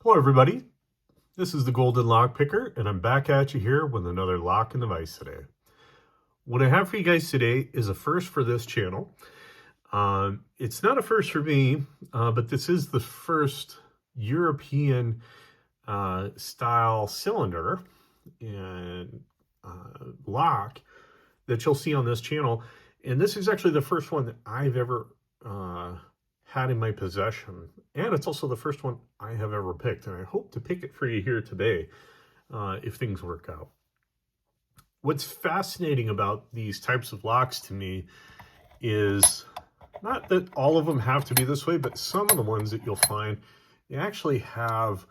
Hello everybody, this is the Golden Lock Picker and I'm back at you here with another lock in the vise today. What I have for you guys today is a first for this channel. It's not a first for me, but this is the first European style cylinder and lock that you'll see on this channel. And this is actually the first one that I've ever had in my possession, and it's also the first one I have ever picked, and I hope to pick it for you here today if things work out. What's fascinating about these types of locks to me is not that all of them have to be this way, but some of the ones that you'll find, they actually have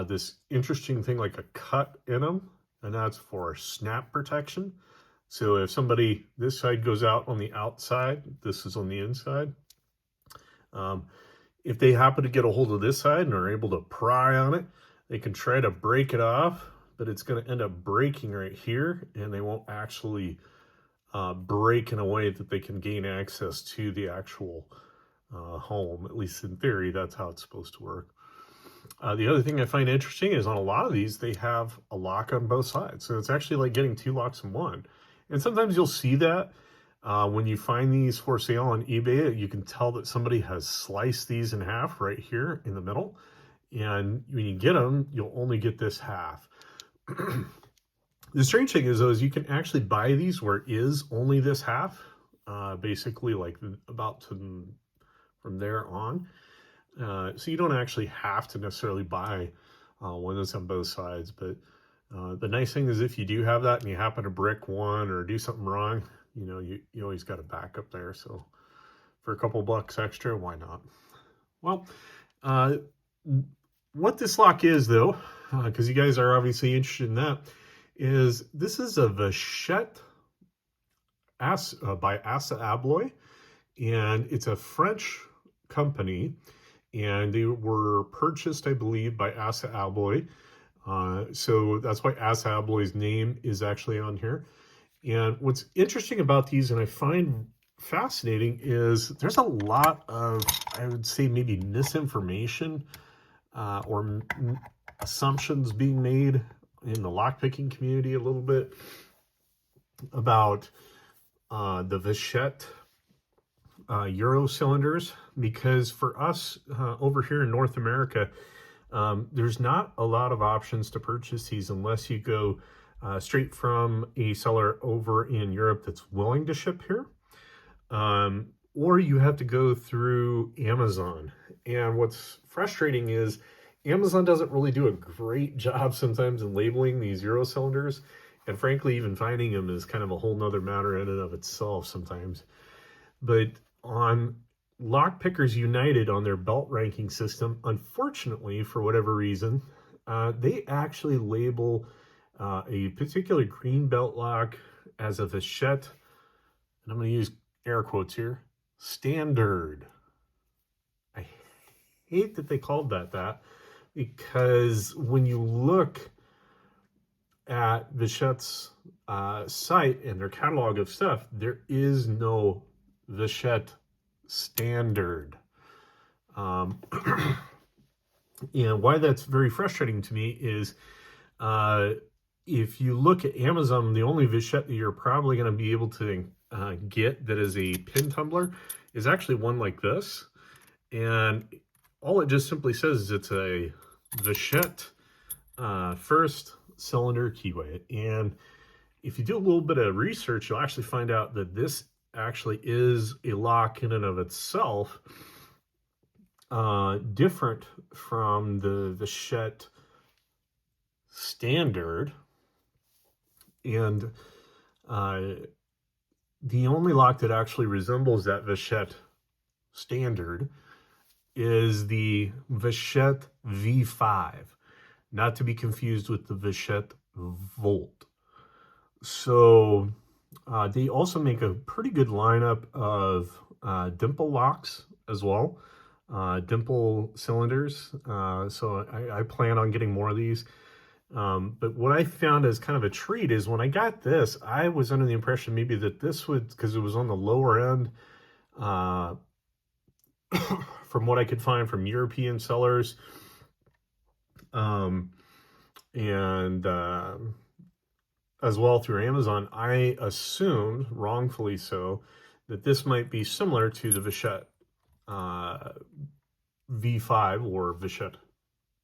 this interesting thing like a cut in them, and that's for snap protection. So if somebody, this side goes out on the outside, this is on the inside. If they happen to get a hold of this side and are able to pry on it, they can try to break it off, but it's going to end up breaking right here, and they won't actually break in a way that they can gain access to the actual home. At least in theory, that's how it's supposed to work. The other thing I find interesting is on a lot of these, they have a lock on both sides. So it's actually like getting two locks in one. And sometimes you'll see that. When you find these for sale on eBay, you can tell that somebody has sliced these in half right here in the middle. And when you get them, you'll only get this half. The strange thing is, though, is you can actually buy these where it is only this half, basically like about from there on. So you don't actually have to necessarily buy one that's on both sides. But the nice thing is if you do have that and you happen to brick one or do something wrong, you know, you always got a backup there. So for a couple bucks extra, why not? Well, what this lock is, though, because you guys are obviously interested in that, is this is a Vachette by Assa Abloy, and it's a French company, and they were purchased, I believe, by Assa Abloy. So that's why Assa Abloy's name is actually on here. And what's interesting about these, and I find fascinating, is there's a lot of, I would say, maybe misinformation or assumptions being made in the lockpicking community a little bit about the Vachette Euro cylinders, because for us over here in North America, there's not a lot of options to purchase these unless you go straight from a seller over in Europe that's willing to ship here, or you have to go through Amazon. And what's frustrating is Amazon doesn't really do a great job sometimes in labeling these Euro cylinders, and frankly, even finding them is kind of a whole nother matter in and of itself sometimes. But on Lockpickers United, on their belt ranking system, unfortunately, for whatever reason, they actually label a particular green belt lock as a Vachette, and I'm going to use air quotes here, standard. I hate that they called that, because when you look at Vachette's site and their catalog of stuff, there is no Vachette standard. And why that's very frustrating to me is if you look at Amazon, the only Vachette that you're probably going to be able to get that is a pin tumbler is actually one like this. And all it just simply says is it's a Vachette first cylinder keyway. And if you do a little bit of research, you'll actually find out that this actually is a lock in and of itself, different from the Vachette standard. And the only lock that actually resembles that Vachette standard is the Vachette V5, not to be confused with the Vachette Volt. So they also make a pretty good lineup of dimple locks as well, dimple cylinders. So I plan on getting more of these. But what I found as kind of a treat is when I got this, I was under the impression maybe that this would, because it was on the lower end, from what I could find from European sellers, And as well through Amazon, I assumed, wrongfully so, that this might be similar to the Vachette V5 or Vachette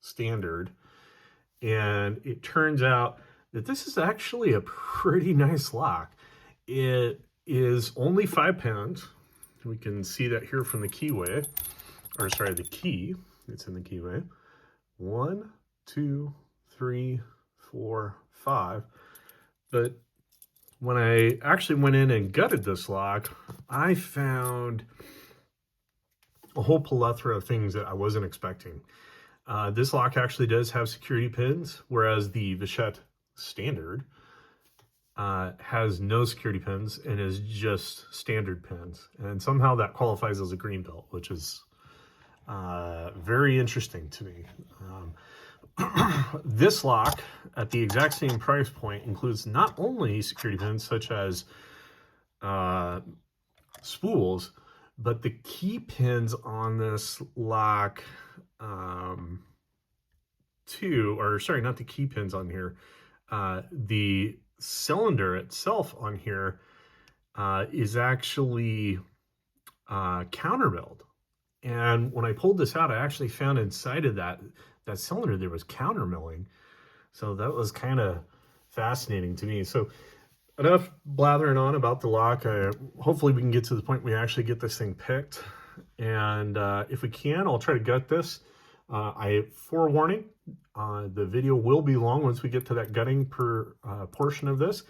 Standard. And it turns out that this is actually a pretty nice lock. It is only 5 pins. We can see that here from the keyway, or sorry, the key. It's in the keyway. 1, 2, 3, 4, 5. But when I actually went in and gutted this lock, I found a whole plethora of things that I wasn't expecting. This lock actually does have security pins, whereas the Vachette Standard has no security pins and is just standard pins. And somehow that qualifies as a green belt, which is very interesting to me. This lock, at the exact same price point, includes not only security pins such as spools, but the key pins on this lock too, or sorry, not the key pins on here. The cylinder itself on here is actually countermilled. And when I pulled this out, I actually found inside of that cylinder there was countermilling. So that was kind of fascinating to me. So enough blathering on about the lock. Hopefully we can get to the point we actually get this thing picked. And if we can, I'll try to gut this. Forewarning, the video will be long once we get to that gutting portion of this.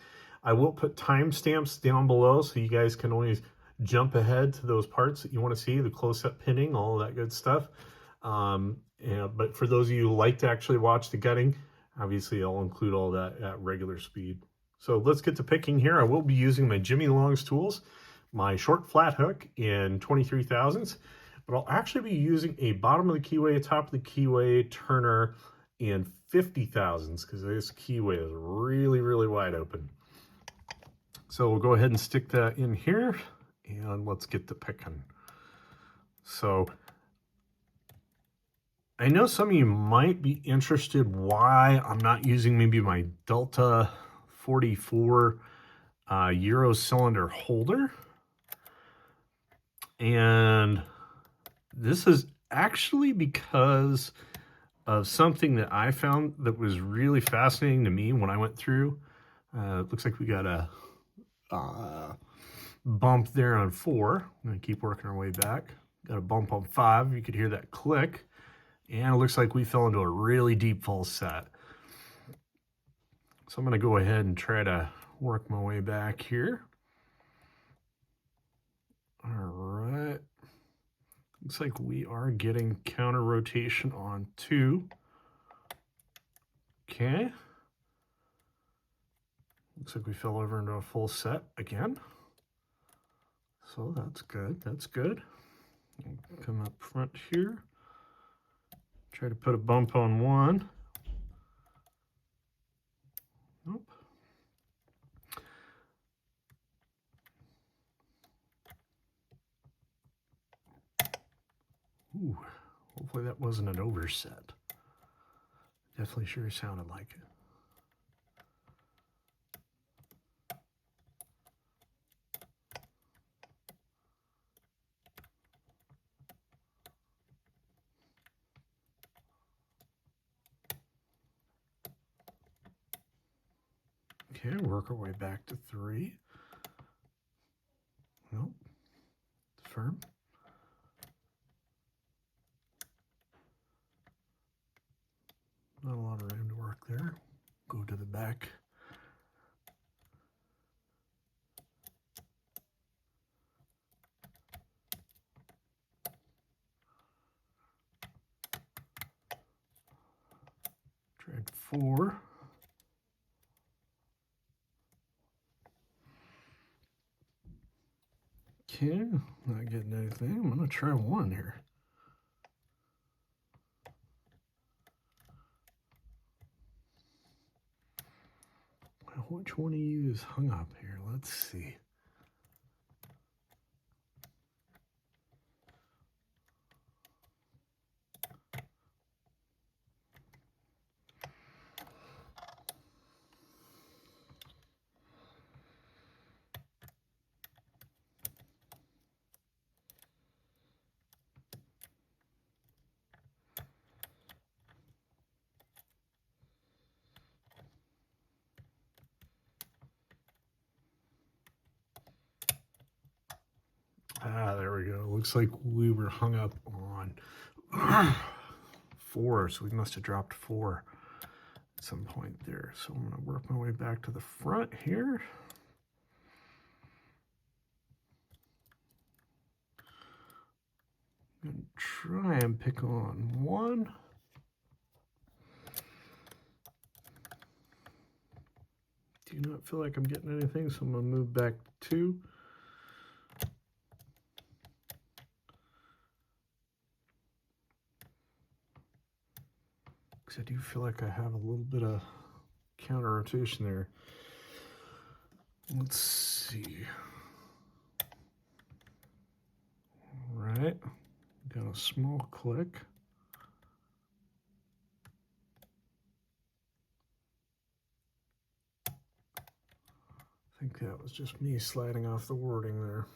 I will put timestamps down below so you guys can always jump ahead to those parts that you want to see, the close-up pinning, all that good stuff. But for those of you who like to actually watch the gutting, obviously I'll include all that at regular speed. So let's get to picking here. I will be using my Jimmy Long's tools, my short flat hook in 23 thousandths, but I'll actually be using a bottom of the keyway, top of the keyway turner in 50 thousandths because this keyway is really, really wide open. So we'll go ahead and stick that in here and let's get to picking. So I know some of you might be interested why I'm not using maybe my Delta 44 Euro cylinder holder. And this is actually because of something that I found that was really fascinating to me when I went through. It looks like we got a bump there on 4. I'm going to keep working our way back. Got a bump on 5. You could hear that click. And it looks like we fell into a really deep false set. So I'm going to go ahead and try to work my way back here. All right. Looks like we are getting counter rotation on 2. Okay. Looks like we fell over into a full set again. So that's good. That's good. Come up front here. Try to put a bump on 1. Nope. Ooh, hopefully that wasn't an overset. Definitely sure sounded like it. Okay, work our way back to 3. Nope. Firm. Not a lot of room to work there. Go to the back. Tried 4. Okay, not getting anything. I'm gonna try 1 here. Which one of you is hung up here? Let's see. looks like we were hung up on 4, so we must have dropped 4 at some point there. So I'm going to work my way back to the front here. I'm going to try and pick on 1. Do not feel like I'm getting anything, so I'm going to move back to 2. Because I do feel like I have a little bit of counter rotation there. Let's see. All right, got a small click. I think that was just me sliding off the wording there.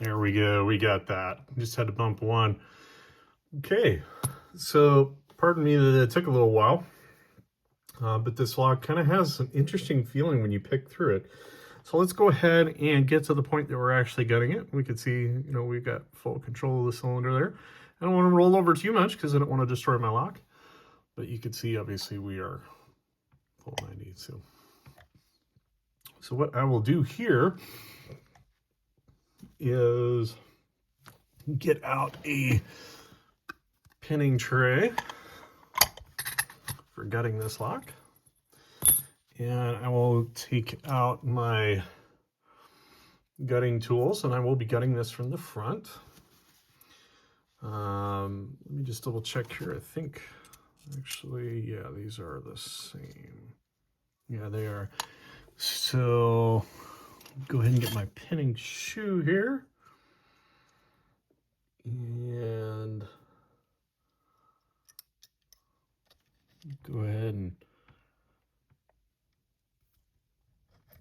There we go, we got that. Just had to bump 1. Okay, so pardon me that it took a little while, but this log kind of has an interesting feeling when you pick through it. So let's go ahead and get to the point that we're actually gutting it. We can see, you know, we've got full control of the cylinder there. I don't want to roll over too much because I don't want to destroy my lock, but you can see obviously we are full 90. So what I will do here is get out a pinning tray for gutting this lock, and I will take out my gutting tools, and I will be gutting this from the front. Let me just double check here. I think actually, yeah, these are the same. Yeah, they are. So go ahead and get my pinning shoe here, and go ahead and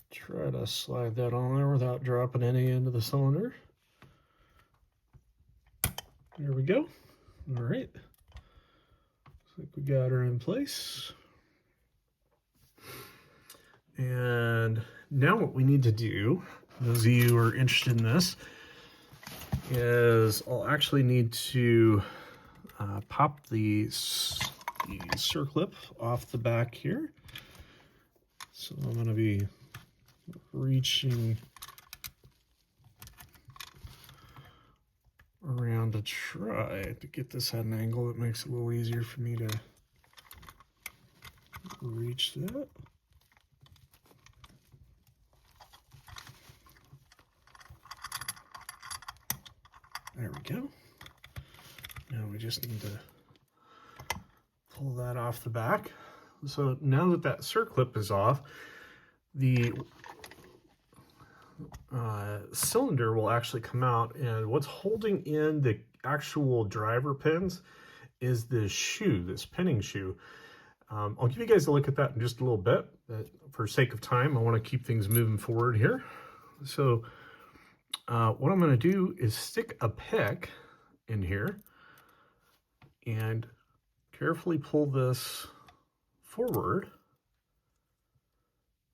try to slide that on there without dropping any into the cylinder. There we go. All right. Looks like we got her in place. And now what we need to do, those of you who are interested in this, is I'll actually need to pop the circlip off the back here. So I'm going to be reaching around to try to get this at an angle that makes it a little easier for me to reach that. There we go. Now we just need to pull that off the back. So now that that circlip is off, the cylinder will actually come out, and what's holding in the actual driver pins is this shoe, this pinning shoe. I'll give you guys a look at that in just a little bit, but for sake of time, I want to keep things moving forward here. So what I'm going to do is stick a pick in here and carefully pull this forward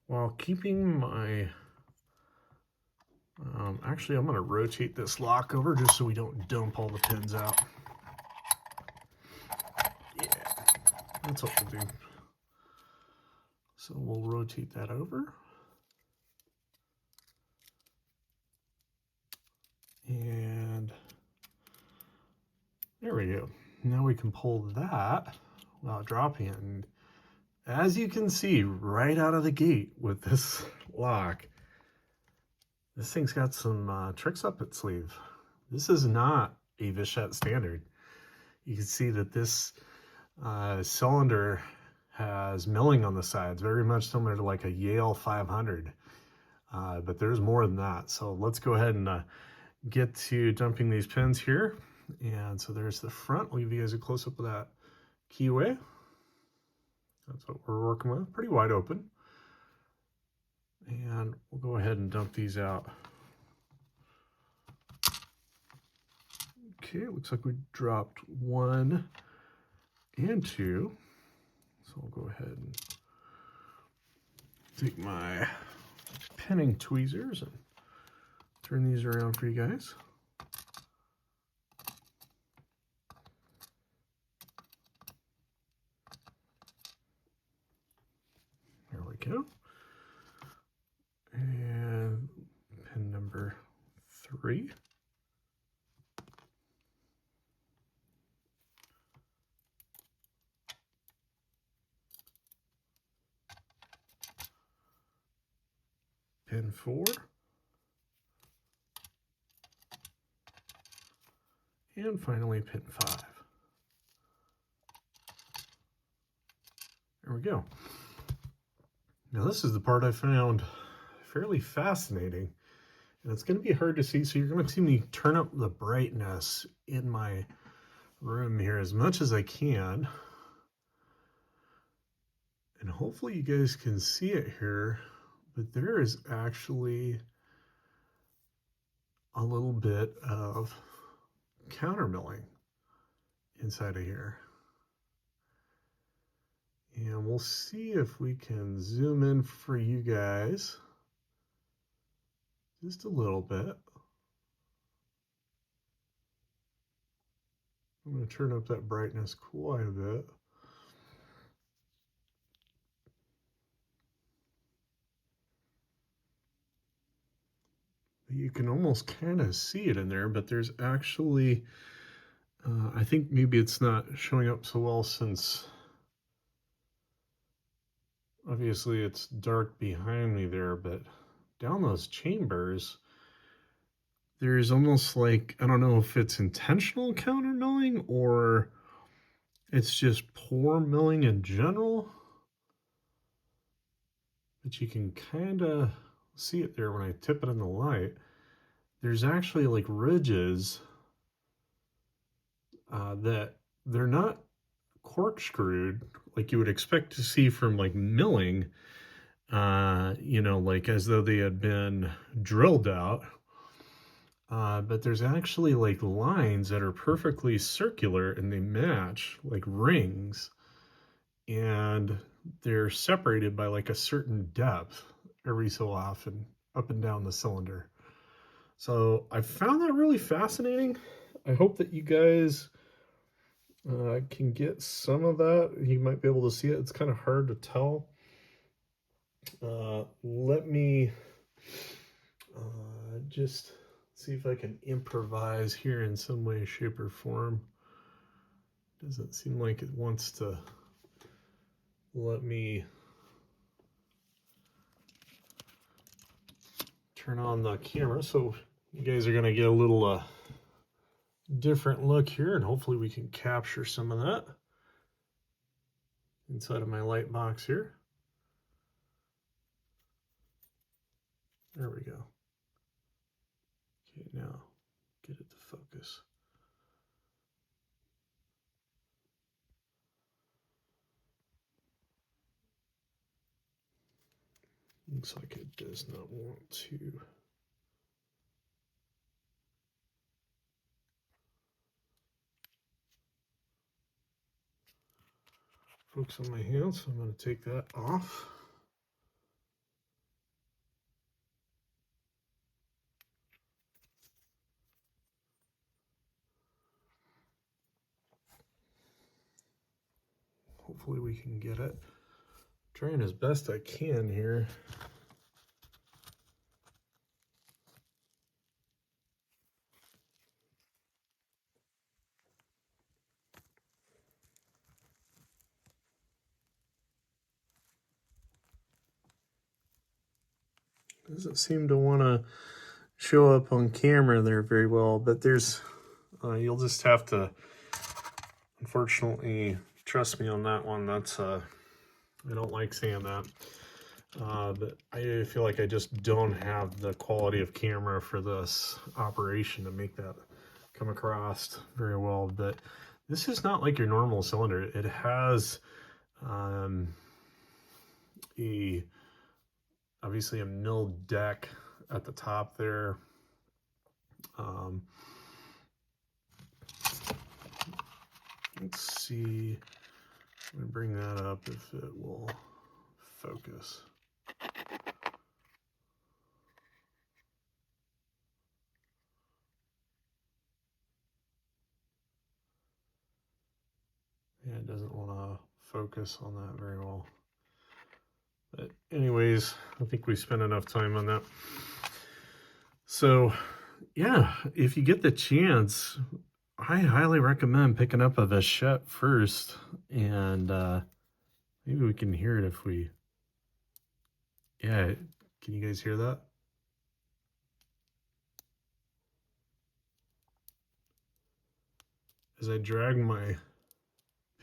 while keeping my actually I'm going to rotate this lock over just so we don't dump all the pins out. Yeah, that's what we'll do. So we'll rotate that over. And there we go. Now we can pull that without dropping it. And as you can see right out of the gate with this lock, this thing's got some tricks up its sleeve. This is not a Vachette standard. You can see that this cylinder has milling on the sides, very much similar to like a Yale 500. But there's more than that. So let's go ahead and get to dumping these pins here. And so there's the front. I'll give you guys a close-up of that keyway. That's what we're working with, pretty wide open. And we'll go ahead and dump these out. Okay, it looks like we dropped 1 and 2. So I'll go ahead and take my pinning tweezers and turn these around for you guys. There we go. And pin number 3. Pin 4. And finally pin 5. There we go. Now this is the part I found fairly fascinating, and it's going to be hard to see, so you're going to see me turn up the brightness in my room here as much as I can, and hopefully you guys can see it here, but there is actually a little bit of counter milling inside of here. And we'll see if we can zoom in for you guys just a little bit. I'm going to turn up that brightness quite a bit. You can almost kind of see it in there, but there's actually, I think maybe it's not showing up so well since obviously it's dark behind me there, but down those chambers, there's almost like, I don't know if it's intentional counter milling or it's just poor milling in general, but you can kind of see it there when I tip it in the light. There's actually like ridges that they're not corkscrewed like you would expect to see from like milling, you know, like as though they had been drilled out. But there's actually like lines that are perfectly circular and they match like rings, and they're separated by like a certain depth every so often up and down the cylinder. So I found that really fascinating. I hope that you guys can get some of that. You might be able to see it. It's kind of hard to tell. Let me just see if I can improvise here in some way, shape, or form. Doesn't seem like it wants to let me turn on the camera, so you guys are going to get a little different look here, and hopefully we can capture some of that inside of my light box here. There we go. Okay, now get it to focus. Looks like it does not want to. Focus on my hand, so I'm going to take that off. Hopefully we can get it. Trying as best I can here. Doesn't seem to want to show up on camera there very well, but there's, you'll just have to, unfortunately, trust me on that one. That's, I don't like saying that, but I feel like I just don't have the quality of camera for this operation to make that come across very well. But this is not like your normal cylinder. It has obviously a milled deck at the top there. Let's see. I'm gonna bring that up if it will focus. Yeah, it doesn't want to focus on that very well. But anyways, I think we spent enough time on that. So yeah, if you get the chance, I highly recommend picking up a Vachette first, and maybe we can hear it if we, yeah, can you guys hear that? As I drag my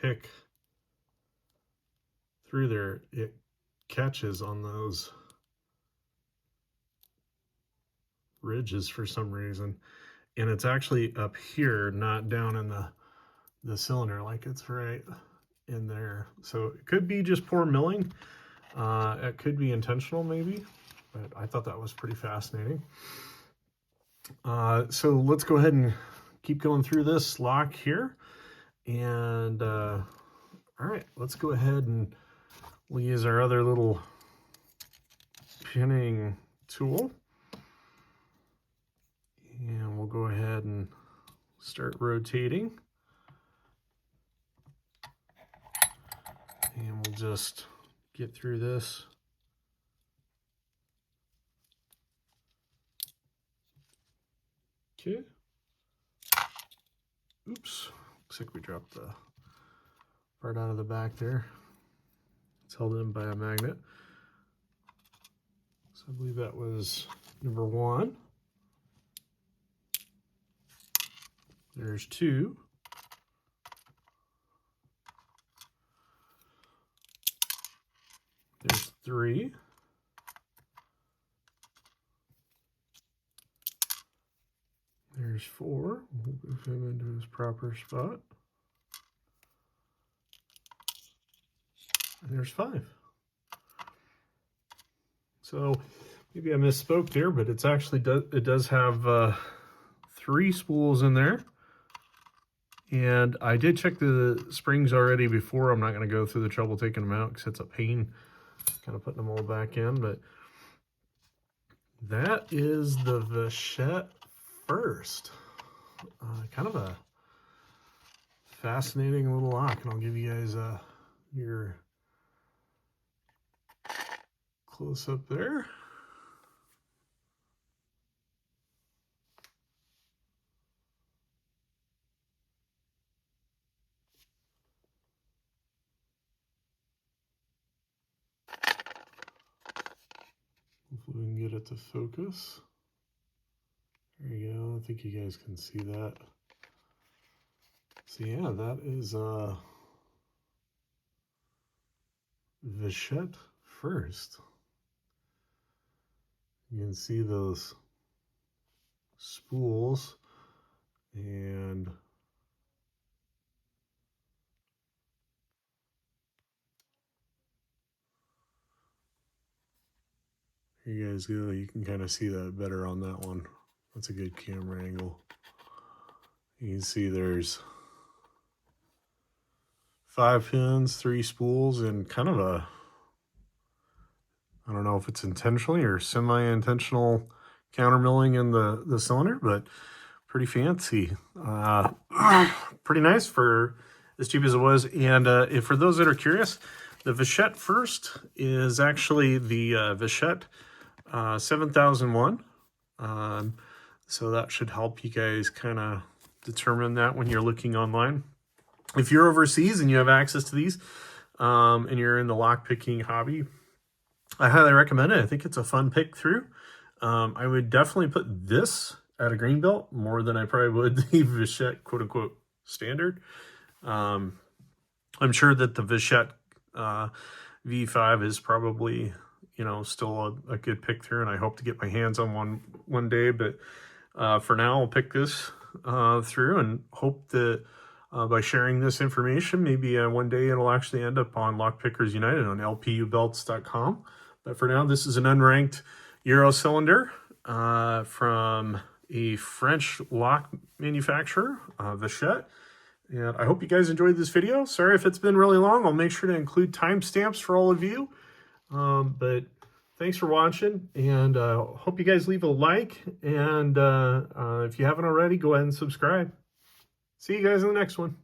pick through there, it catches on those ridges for some reason, and it's actually up here, not down in the cylinder, like it's right in there. So it could be just poor milling. It could be intentional maybe, but I thought that was pretty fascinating. So let's go ahead and keep going through this lock here. And all right, let's go ahead and we'll use our other little pinning tool. And we'll go ahead and start rotating. And we'll just get through this. Okay. Oops. Looks like we dropped the part out of the back there. It's held in by a magnet. So I believe that was number 1. There's 2. There's 3. There's 4. We'll move him into his proper spot. And there's 5. So maybe I misspoke there, but it's actually it does have 3 spools in there. And I did check the springs already before. I'm not going to go through the trouble taking them out because it's a pain kind of putting them all back in. But that is the Vachette first. Kind of a fascinating little lock, and I'll give you guys your close up there. Hopefully we can get it to focus. There you go. I think you guys can see that. So yeah, that is Vachette first. You can see those spools, and here you guys go. You can kind of see that better on that one. That's a good camera angle. You can see there's 5 pins, 3 spools, and kind of a, I don't know if it's intentionally or semi-intentional counter milling in the cylinder, but pretty fancy. Pretty nice for as cheap as it was. And if for those that are curious, the Vachette first is actually the Vachette 7001. So that should help you guys kind of determine that when you're looking online. If you're overseas and you have access to these and you're in the lockpicking hobby, I highly recommend it. I think it's a fun pick through. I would definitely put this at a green belt more than I probably would the Vachette quote unquote standard. I'm sure that the Vachette V5 is probably, you know, still a good pick through, and I hope to get my hands on one day. But for now, I'll pick this through and hope that by sharing this information. Maybe one day it'll actually end up on Lockpickers United on lpubelts.com. But for now, this is an unranked Euro cylinder from a French lock manufacturer, Vachette. And I hope you guys enjoyed this video. Sorry if it's been really long. I'll make sure to include timestamps for all of you. But thanks for watching, and hope you guys leave a like. And if you haven't already, go ahead and subscribe. See you guys in the next one.